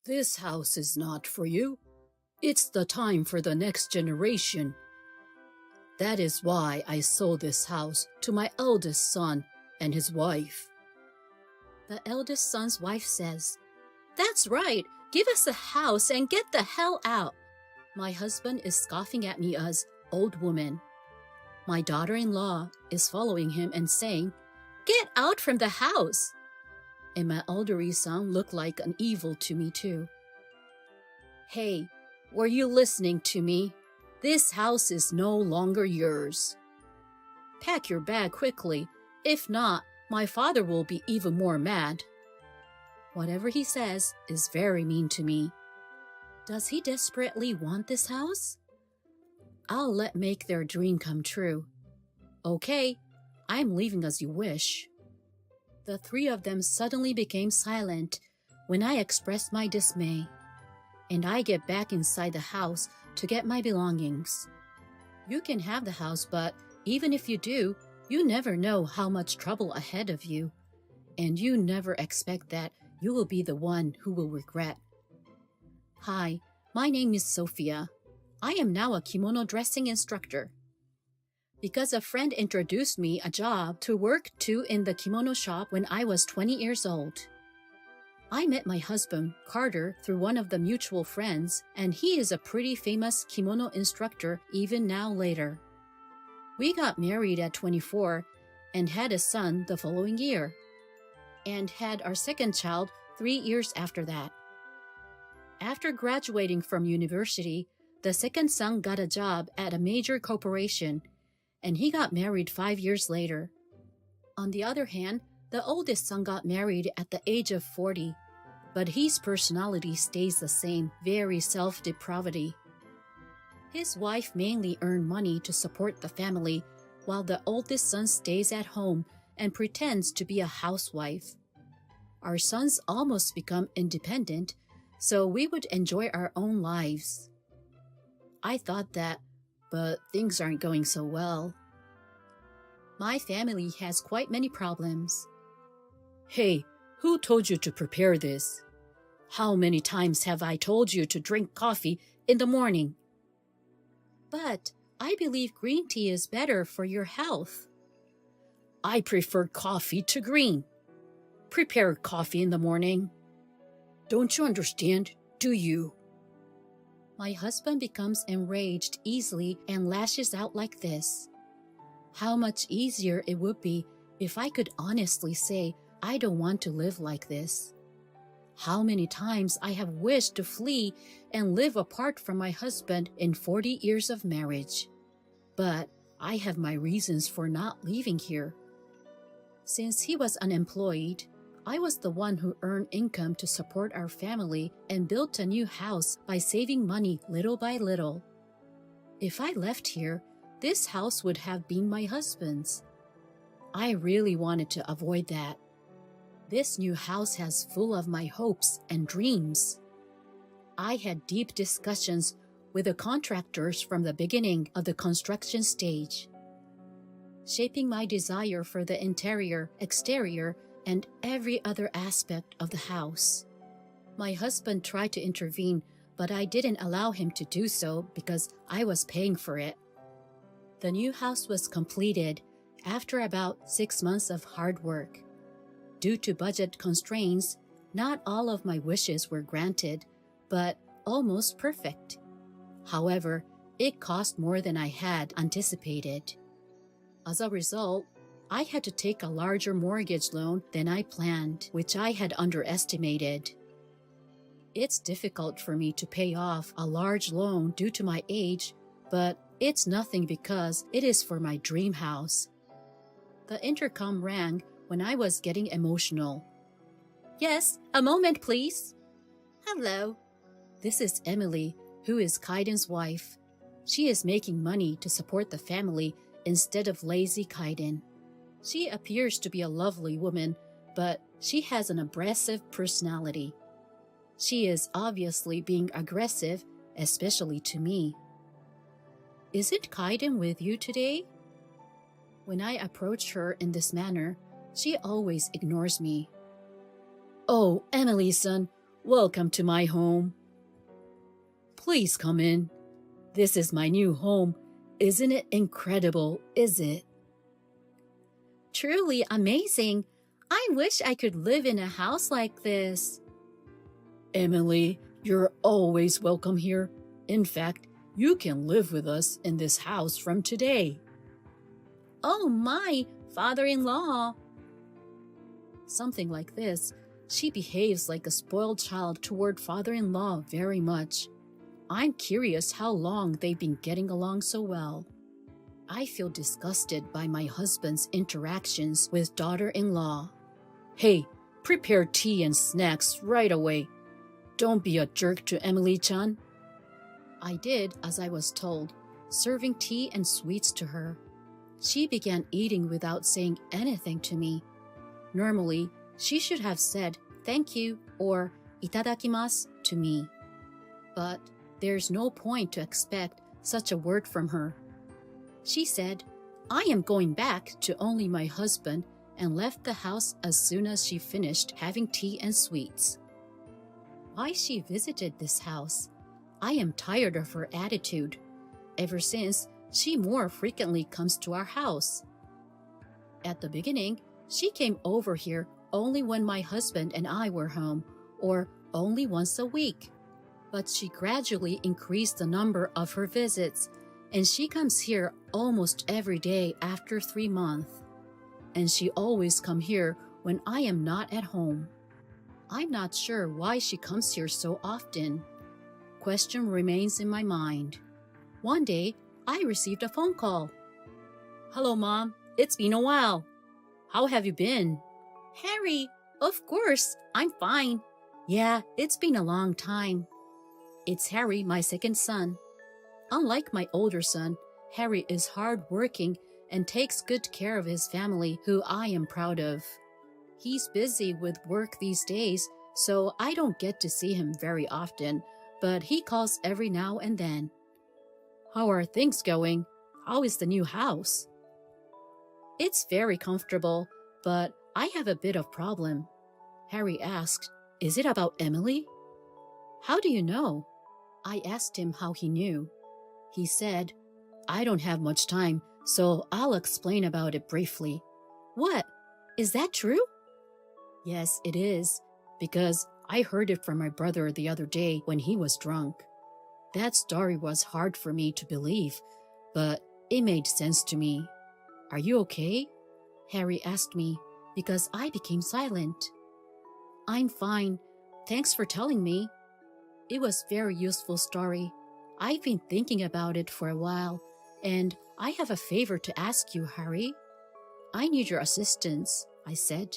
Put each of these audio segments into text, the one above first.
This house is not for you. It's the time for the next generation. That is why I sold this house to my eldest son and his wife. The eldest son's wife says, "That's right. Give us the house and get the hell out." My husband is scoffing at me as old woman. My daughter-in-law is following him and saying, "Get out from the house." And my elderly son looked like an evil to me too. Hey, were you listening to me? This house is no longer yours. Pack your bag quickly. If not, my father will be even more mad. Whatever he says is very mean to me. Does he desperately want this house? I'll let make their dream come true. Okay, I'm leaving as you wish. The three of them suddenly became silent when I expressed my dismay, and I get back inside the house to get my belongings. You can have the house, but even if you do, you never know how much trouble ahead of you, and you never expect that you will be the one who will regret. Hi, my name is Sophia. I am now a kimono dressing instructor. Because a friend introduced me a job to work in the kimono shop when I was 20 years old. I met my husband, Carter, through one of the mutual friends, and he is a pretty famous kimono instructor even now later. We got married at 24 and had a son the following year, and had our second child 3 years after that. After graduating from university, the second son got a job at a major corporation, and he got married 5 years later. On the other hand, the oldest son got married at the age of 40, but his personality stays the same, very self-depravity. His wife mainly earned money to support the family, while the oldest son stays at home and pretends to be a housewife. Our sons almost become independent, so we would enjoy our own lives. I thought that, but things aren't going so well. My family has quite many problems. Hey, who told you to prepare this? How many times have I told you to drink coffee in the morning? But I believe green tea is better for your health. I prefer coffee to green. Prepare coffee in the morning. Don't you understand, do you? My husband becomes enraged easily and lashes out like this. How much easier it would be if I could honestly say I don't want to live like this. How many times I have wished to flee and live apart from my husband in 40 years of marriage. But I have my reasons for not leaving here. Since he was unemployed, I was the one who earned income to support our family and built a new house by saving money little by little. If I left here, this house would have been my husband's. I really wanted to avoid that. This new house has full of my hopes and dreams. I had deep discussions with the contractors from the beginning of the construction stage, shaping my desire for the interior, exterior, and every other aspect of the house. My husband tried to intervene, but I didn't allow him to do so because I was paying for it. The new house was completed after about 6 months of hard work. Due to budget constraints, not all of my wishes were granted, but almost perfect. However, it cost more than I had anticipated. As a result, I had to take a larger mortgage loan than I planned, which I had underestimated. It's difficult for me to pay off a large loan due to my age, but it's nothing because it is for my dream house. The intercom rang when I was getting emotional. Yes, a moment, please. Hello. This is Emily, who is Kaiden's wife. She is making money to support the family instead of lazy Kaiden. She appears to be a lovely woman, but she has an abrasive personality. She is obviously being aggressive, especially to me. Isn't Kaiden with you today? When I approach her in this manner, she always ignores me. Oh, Emily-san, Welcome to my home. Please come in. This is my new home. Isn't it incredible, is it? Truly amazing. I wish I could live in a house like this. Emily, you're always welcome here. In fact, you can live with us in this house from today. Oh my, father-in-law. Something like this. She behaves like a spoiled child toward father-in-law very much. I'm curious how long they've been getting along so well. I feel disgusted by my husband's interactions with daughter-in-law. Hey, prepare tea and snacks right away. Don't be a jerk to Emily-chan. I did as I was told, serving tea and sweets to her. She began eating without saying anything to me. Normally, she should have said thank you or itadakimasu to me. But there's no point to expect such a word from her. She said, I am going back to only my husband, and left the house as soon as she finished having tea and sweets. Why she visited this house? I am tired of her attitude. Ever since, she more frequently comes to our house. At the beginning, she came over here only when my husband and I were home, or only once a week. But she gradually increased the number of her visits, and she comes here almost every day after 3 months. And she always comes here when I am not at home. I'm not sure why she comes here so often. Question remains in my mind. One day, I received a phone call. Hello, Mom. It's been a while. How have you been? Harry, of course, I'm fine. Yeah, it's been a long time. It's Harry, my second son. Unlike my older son, Harry is hardworking and takes good care of his family, who I am proud of. He's busy with work these days, so I don't get to see him very often, but he calls every now and then. How are things going? How is the new house? It's very comfortable, but I have a bit of problem. Harry asked, Is it about Emily? How do you know? I asked him how he knew. He said, I don't have much time, so I'll explain about it briefly. What? Is that true? Yes, it is, because I heard it from my brother the other day when he was drunk. That story was hard for me to believe, but it made sense to me. Are you okay? Harry asked me, because I became silent. I'm fine. Thanks for telling me. It was a very useful story. I've been thinking about it for a while, and I have a favor to ask you, Harry. I need your assistance, I said.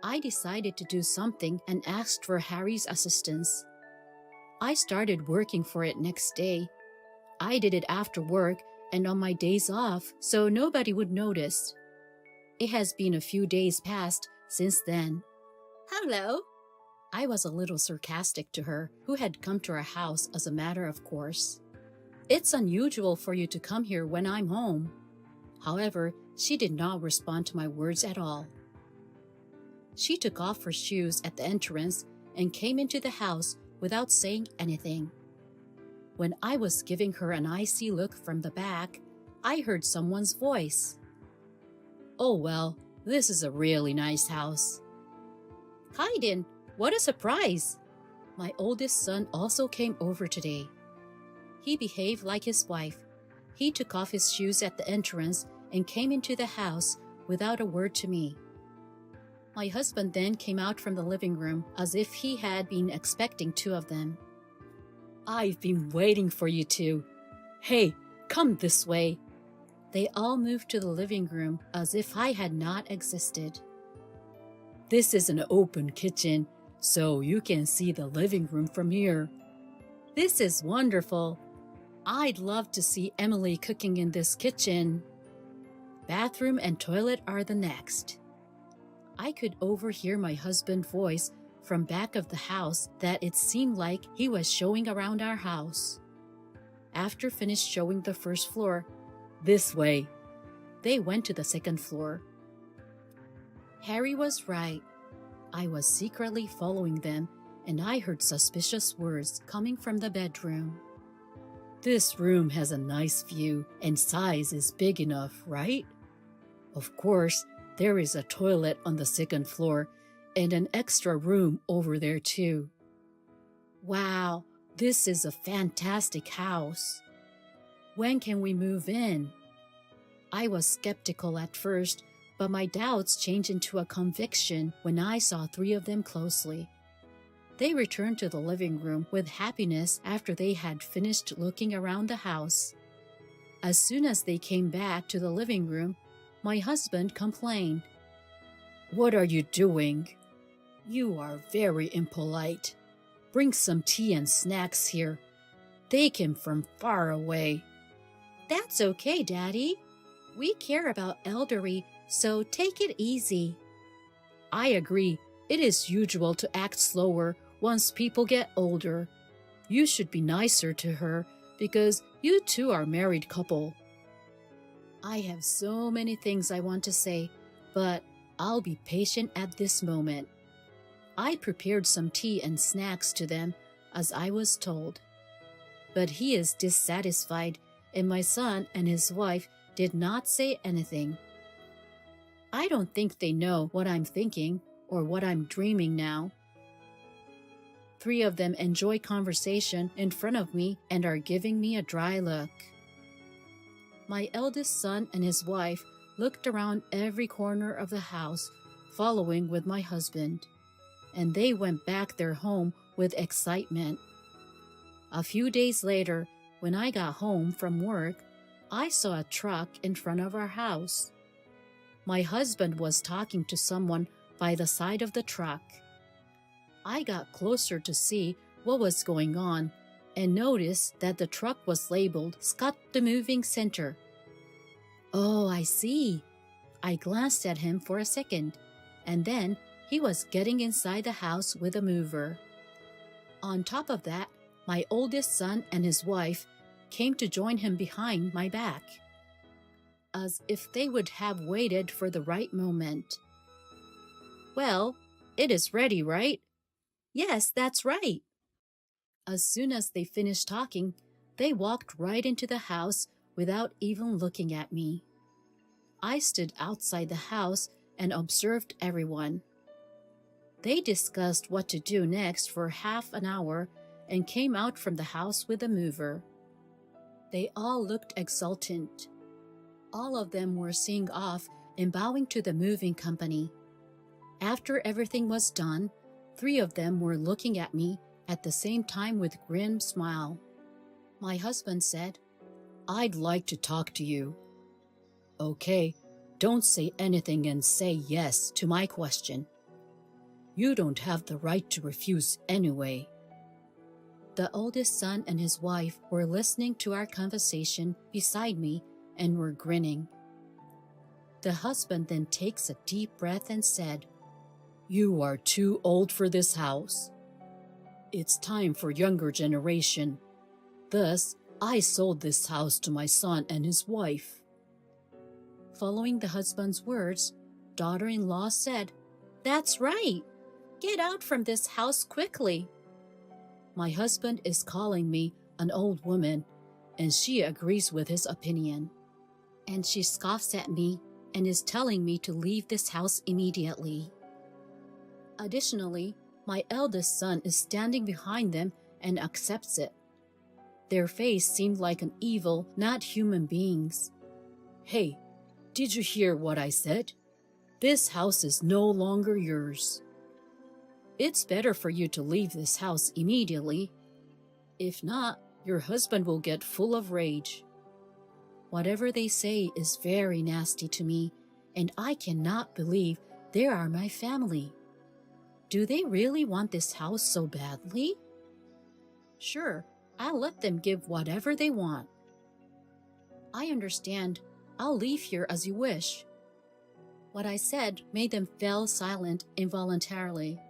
I decided to do something and asked for Harry's assistance. I started working for it next day. I did it after work and on my days off, so nobody would notice. It has been a few days past since then. Hello. I was a little sarcastic to her, who had come to our house as a matter of course. It's unusual for you to come here when I'm home. However, she did not respond to my words at all. She took off her shoes at the entrance and came into the house without saying anything. When I was giving her an icy look from the back, I heard someone's voice. Oh well, this is a really nice house. Kaiden, what a surprise! My oldest son also came over today. He behaved like his wife. He took off his shoes at the entrance and came into the house without a word to me. My husband then came out from the living room as if he had been expecting 2 of them. I've been waiting for you two. Hey, come this way. They all moved to the living room as if I had not existed. This is an open kitchen, so you can see the living room from here. This is wonderful. I'd love to see Emily cooking in this kitchen. Bathroom and toilet are the next. I could overhear my husband's voice from back of the house that it seemed like he was showing around our house. After finished showing the first floor, this way, they went to the second floor. Harry was right. I was secretly following them and I heard suspicious words coming from the bedroom. "This room has a nice view and size is big enough, right? Of course, there is a toilet on the second floor and an extra room over there too. Wow, this is a fantastic house. When can we move in?" I was skeptical at first, but my doubts changed into a conviction when I saw three of them closely. They returned to the living room with happiness after they had finished looking around the house. As soon as they came back to the living room, my husband complained. "What are you doing? You are very impolite. Bring some tea and snacks here. They came from far away." "That's okay, Daddy. We care about elderly, so take it easy." "I agree. It is usual to act slower once people get older. You should be nicer to her because you two are a married couple." I have so many things I want to say, but I'll be patient at this moment. I prepared some tea and snacks to them as I was told. But he is dissatisfied, and my son and his wife did not say anything. I don't think they know what I'm thinking or what I'm dreaming now. Three of them enjoy conversation in front of me and are giving me a dry look. My eldest son and his wife looked around every corner of the house, following with my husband, and they went back their home with excitement. A few days later, when I got home from work, I saw a truck in front of our house. My husband was talking to someone by the side of the truck. I got closer to see what was going on and noticed that the truck was labeled Scott the Moving Center. "Oh, I see." I glanced at him for a second, and then he was getting inside the house with a mover. On top of that, my oldest son and his wife came to join him behind my back, as if they would have waited for the right moment. "Well, it is ready, right?" "Yes, that's right." As soon as they finished talking, they walked right into the house without even looking at me. I stood outside the house and observed everyone. They discussed what to do next for half an hour and came out from the house with a mover. They all looked exultant. All of them were seeing off and bowing to the moving company. After everything was done, three of them were looking at me at the same time with a grim smile. My husband said, "I'd like to talk to you." "Okay, don't say anything and say yes to my question. You don't have the right to refuse anyway." The oldest son and his wife were listening to our conversation beside me and were grinning. The husband then takes a deep breath and said, "You are too old for this house. It's time for younger generation. Thus, I sold this house to my son and his wife." Following the husband's words, daughter-in-law said, "That's right. Get out from this house quickly." My husband is calling me an old woman, and she agrees with his opinion. And she scoffs at me and is telling me to leave this house immediately. Additionally, my eldest son is standing behind them and accepts it. Their face seemed like an evil, not human beings. "Hey, did you hear what I said? This house is no longer yours. It's better for you to leave this house immediately. If not, your husband will get full of rage." Whatever they say is very nasty to me, and I cannot believe they are my family. Do they really want this house so badly? Sure, I'll let them give whatever they want. I understand. I'll leave here as you wish. What I said made them fall silent involuntarily.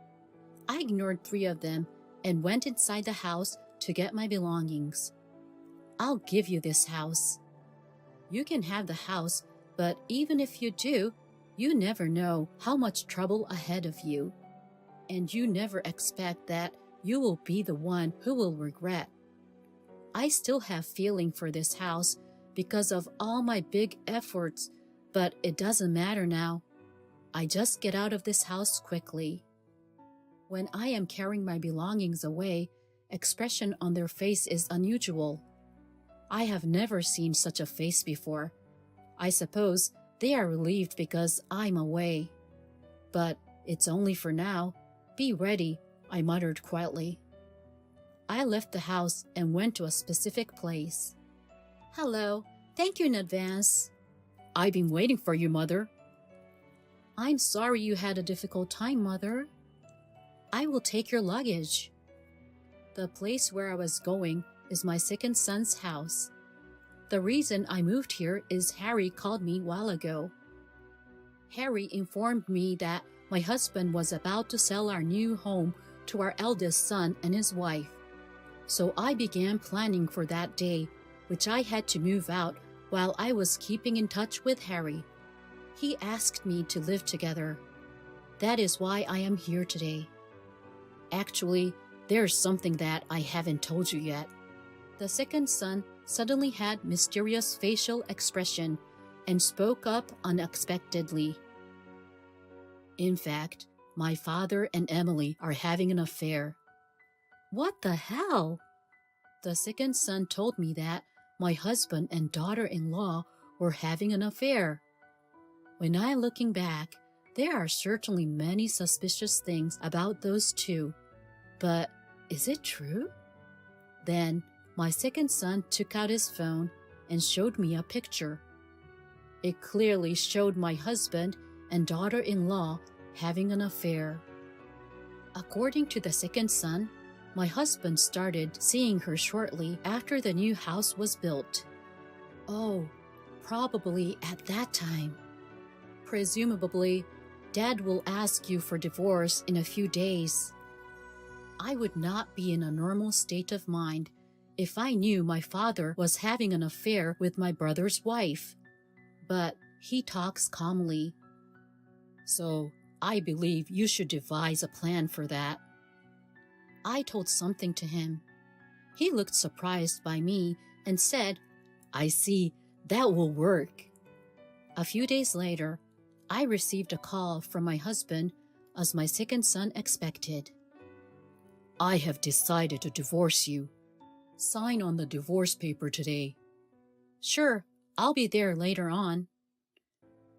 I ignored three of them and went inside the house to get my belongings. "I'll give you this house. You can have the house, but even if you do, you never know how much trouble ahead of you. And you never expect that You will be the one who will regret. I still have feeling for this house because of all my big efforts, but it doesn't matter now. I just get out of this house quickly. When I am carrying my belongings away, expression on their face is unusual. I have never seen such a face before. I suppose they are relieved because I'm away. But it's only for now. Be ready, I muttered quietly. I left the house and went to a specific place. Hello, thank you in advance. I've been waiting for you, Mother. I'm sorry you had a difficult time, Mother. I will take your luggage. The place where I was going is my second son's house. The reason I moved here is Harry called me a while ago. Harry informed me that my husband was about to sell our new home to our eldest son and his wife. So I began planning for that day, which I had to move out while I was keeping in touch with Harry. He asked me to live together. That is why I am here today. Actually, there's something that I haven't told you yet. The second son suddenly had mysterious facial expression and spoke up unexpectedly. In fact, my father and Emily are having an affair. What the hell? The second son told me that my husband and daughter-in-law were having an affair. When I'm looking back, there are certainly many suspicious things about those two. But is it true? Then my second son took out his phone and showed me a picture. It clearly showed my husband and daughter-in-law having an affair. According to the second son, my husband started seeing her shortly after the new house was built. Oh, probably at that time. Presumably, Dad will ask you for divorce in a few days. I would not be in a normal state of mind if I knew my father was having an affair with my brother's wife. But he talks calmly. So I believe you should devise a plan for that. I told something to him. He looked surprised by me and said, I see, that will work. A few days later, I received a call from my husband as my second son expected. I have decided to divorce you. Sign on the divorce paper today. Sure, I'll be there later on.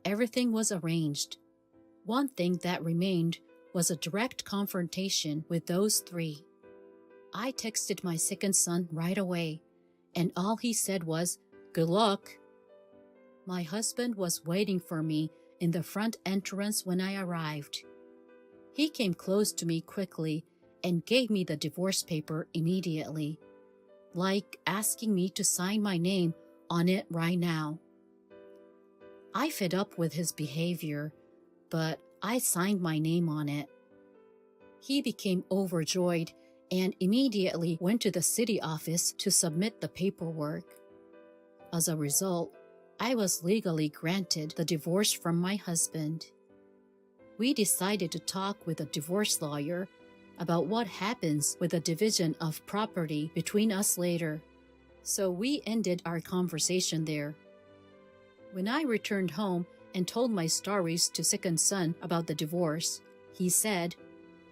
Everything was arranged. One thing that remained was a direct confrontation with those three. I texted my second son right away, and all he said was, "Good luck." My husband was waiting for me in the front entrance when I arrived. He came close to me quickly and gave me the divorce paper immediately, like asking me to sign my name on it right now. I fed up with his behavior, but I signed my name on it. He became overjoyed and immediately went to the city office to submit the paperwork. As a result, I was legally granted the divorce from my husband. We decided to talk with a divorce lawyer about what happens with the division of property between us later, so we ended our conversation there. When I returned home and told my stories to second son about the divorce, he said,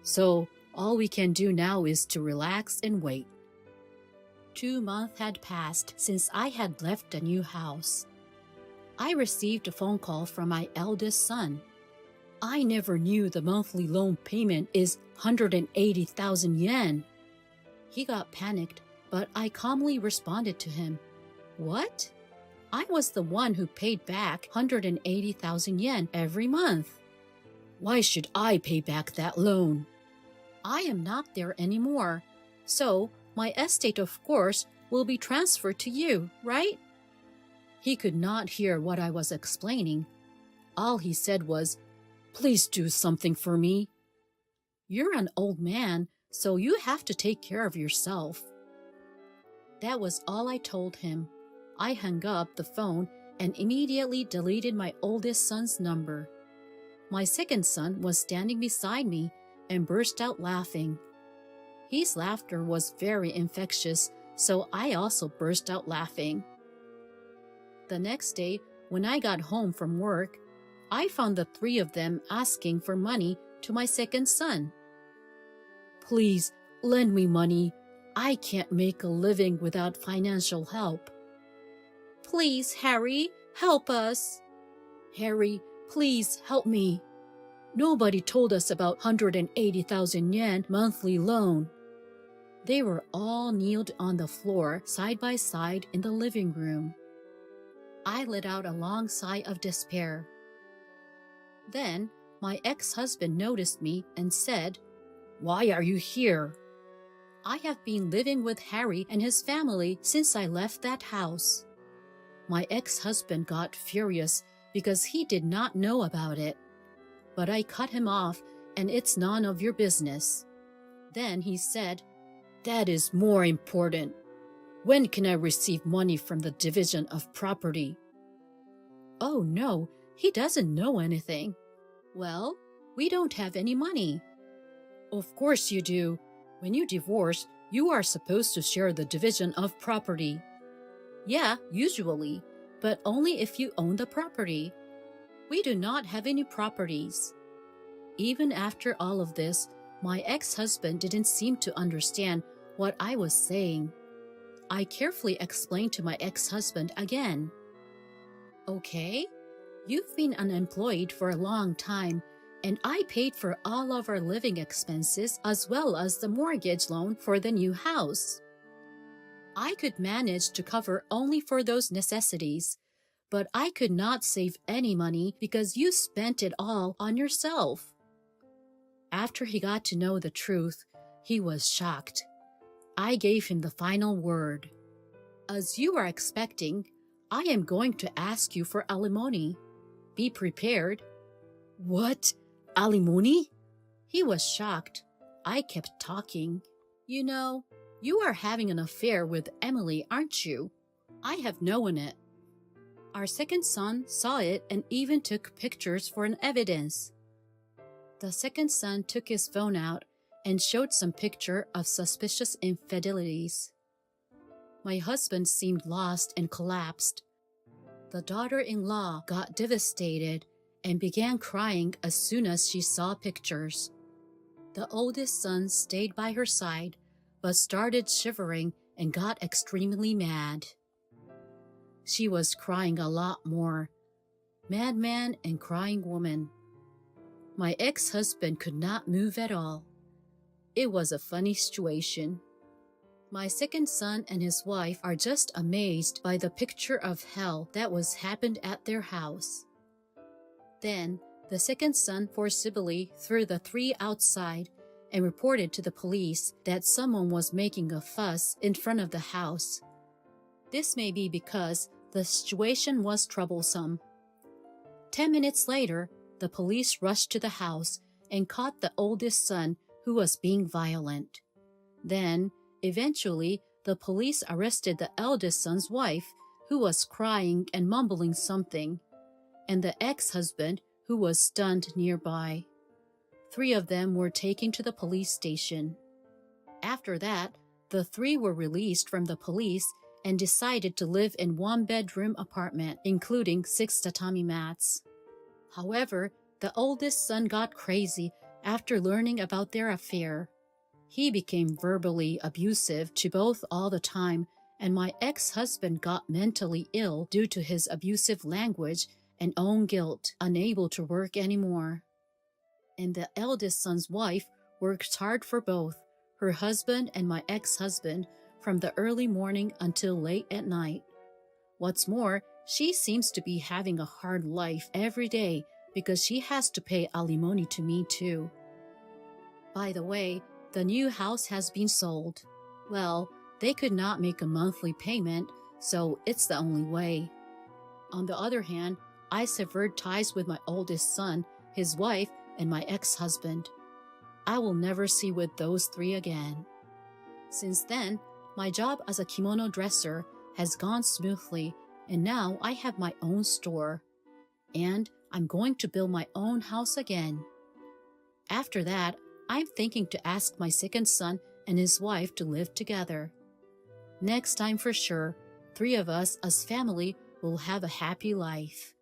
"So all we can do now is to relax and wait." 2 months had passed since I had left the new house. I received a phone call from my eldest son. I never knew the monthly loan payment is 180,000 yen. He got panicked, but I calmly responded to him. What? I was the one who paid back 180,000 yen every month. Why should I pay back that loan? I am not there anymore, so my estate, of course, will be transferred to you, right? He could not hear what I was explaining. All he said was, "Please do something for me." You're an old man, so you have to take care of yourself. That was all I told him. I hung up the phone and immediately deleted my oldest son's number. My second son was standing beside me and burst out laughing. His laughter was very infectious, so I also burst out laughing. The next day, when I got home from work, I found the three of them asking for money to my second son. "Please, lend me money. I can't make a living without financial help." "Please, Harry, help us." "Harry, please help me. Nobody told us about 180,000 yen monthly loan." They were all kneeled on the floor side by side in the living room. I let out a long sigh of despair. Then my ex-husband noticed me and said, "Why are you here?" "I have been living with Harry and his family since I left that house." My ex-husband got furious because he did not know about it. But I cut him off, and it's none of your business. Then he said, "That is more important. When can I receive money from the division of property?" "Oh no, he doesn't know anything." "Well, we don't have any money." "Of course you do. When you divorce, you are supposed to share the division of property." "Yeah, usually, but only if you own the property. We do not have any properties." Even after all of this, my ex-husband didn't seem to understand what I was saying. I carefully explained to my ex-husband again. "Okay, you've been unemployed for a long time, and I paid for all of our living expenses as well as the mortgage loan for the new house. I could manage to cover only for those necessities, but I could not save any money because you spent it all on yourself." After he got to know the truth, he was shocked. I gave him the final word. "As you are expecting, I am going to ask you for alimony. Be prepared." "What? Alimony?" He was shocked. I kept talking. "You know, you are having an affair with Emily, aren't you? I have known it. Our second son saw it and even took pictures for an evidence." The second son took his phone out and showed some picture of suspicious infidelities. My husband seemed lost and collapsed. The daughter-in-law got devastated and began crying as soon as she saw pictures. The oldest son stayed by her side, but started shivering and got extremely mad. She was crying a lot more. Madman and crying woman. My ex-husband could not move at all. It was a funny situation. My second son and his wife are just amazed by the picture of hell that was happened at their house. Then, the second son forcibly threw the three outside and reported to the police that someone was making a fuss in front of the house. This may be because the situation was troublesome. 10 minutes later, the police rushed to the house and caught the oldest son who was being violent. Then, eventually, the police arrested the eldest son's wife, who was crying and mumbling something, and the ex-husband, who was stunned nearby. 3 of them were taken to the police station. After that, the 3 were released from the police and decided to live in 1-bedroom apartment, including 6 tatami mats. However, the oldest son got crazy after learning about their affair. He became verbally abusive to both all the time, and my ex-husband got mentally ill due to his abusive language and own guilt, unable to work anymore. And the eldest son's wife worked hard for both, her husband and my ex-husband, from the early morning until late at night. What's more, she seems to be having a hard life every day because she has to pay alimony to me too. By the way, the new house has been sold. Well, they could not make a monthly payment, so it's the only way. On the other hand, I severed ties with my oldest son, his wife, and my ex-husband. I will never see with those 3 again. Since then, my job as a kimono dresser has gone smoothly, and now I have my own store. And I'm going to build my own house again. After that, I'm thinking to ask my second son and his wife to live together. Next time for sure, 3 of us as family will have a happy life.